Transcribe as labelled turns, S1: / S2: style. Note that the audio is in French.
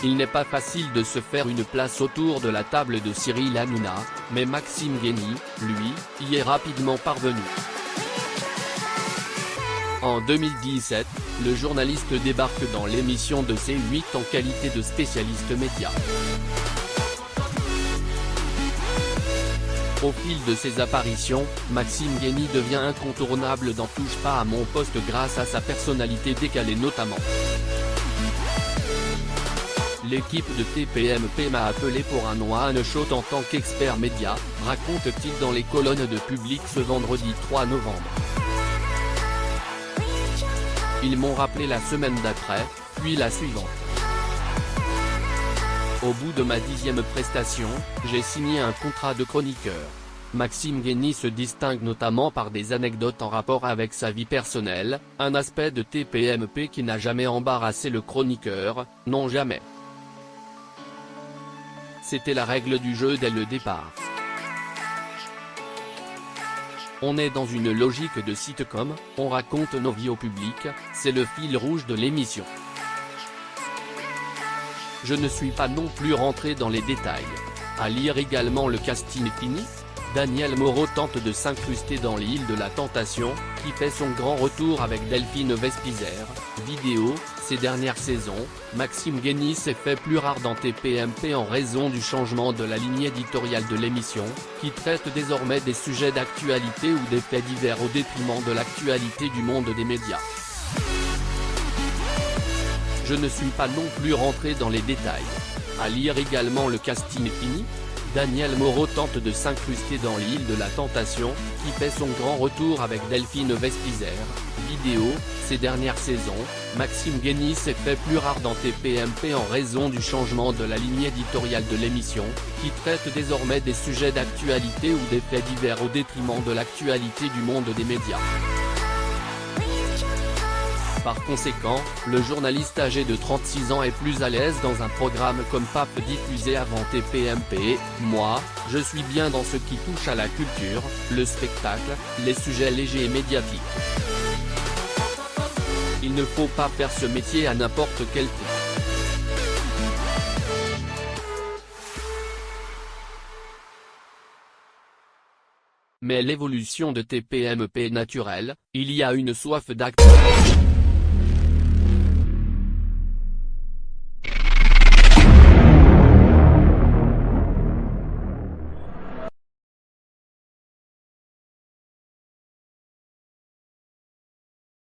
S1: Il n'est pas facile de se faire une place autour de la table de Cyril Hanouna, mais Maxime Guény, lui, y est rapidement parvenu. En 2017, le journaliste débarque dans l'émission de C8 en qualité de spécialiste média. Au fil de ses apparitions, Maxime Guény devient incontournable dans Touche pas à mon poste grâce à sa personnalité décalée notamment. L'équipe de TPMP m'a appelé pour un one-shot en tant qu'expert média, raconte-t-il dans les colonnes de Public ce vendredi 3 novembre. Ils m'ont rappelé la semaine d'après, puis la suivante. Au bout de ma 10e prestation, j'ai signé un contrat de chroniqueur. Maxime Guény se distingue notamment par des anecdotes en rapport avec sa vie personnelle, un aspect de TPMP qui n'a jamais embarrassé le chroniqueur, non jamais. C'était la règle du jeu dès le départ. On est dans une logique de sitcom, on raconte nos vies au public, c'est le fil rouge de l'émission. Je ne suis pas non plus rentré dans les détails. À lire également le casting fini. Daniel Moreau tente de s'incruster dans l'île de la Tentation, qui fait son grand retour avec Delphine Vespizer. Vidéo, ces dernières saisons, Maxime Guény s'est fait plus rare dans TPMP en raison du changement de la ligne éditoriale de l'émission, qui traite désormais des sujets d'actualité ou des faits divers au détriment de l'actualité du monde des médias. Je ne suis pas non plus rentré dans les détails. À lire également le casting fini. Daniel Moreau tente de s'incruster dans l'île de la Tentation, qui fait son grand retour avec Delphine Vespizer. Vidéo, ces dernières saisons, Maxime Guény s'est fait plus rare dans TPMP en raison du changement de la ligne éditoriale de l'émission, qui traite désormais des sujets d'actualité ou des faits divers au détriment de l'actualité du monde des médias. Par conséquent, le journaliste âgé de 36 ans est plus à l'aise dans un programme comme PAP diffusé avant TPMP. Moi, je suis bien dans ce qui touche à la culture, le spectacle, les sujets légers et médiatiques. Il ne faut pas faire ce métier à n'importe quel prix. Mais l'évolution de TPMP est naturelle, il y a une soif d'actualité.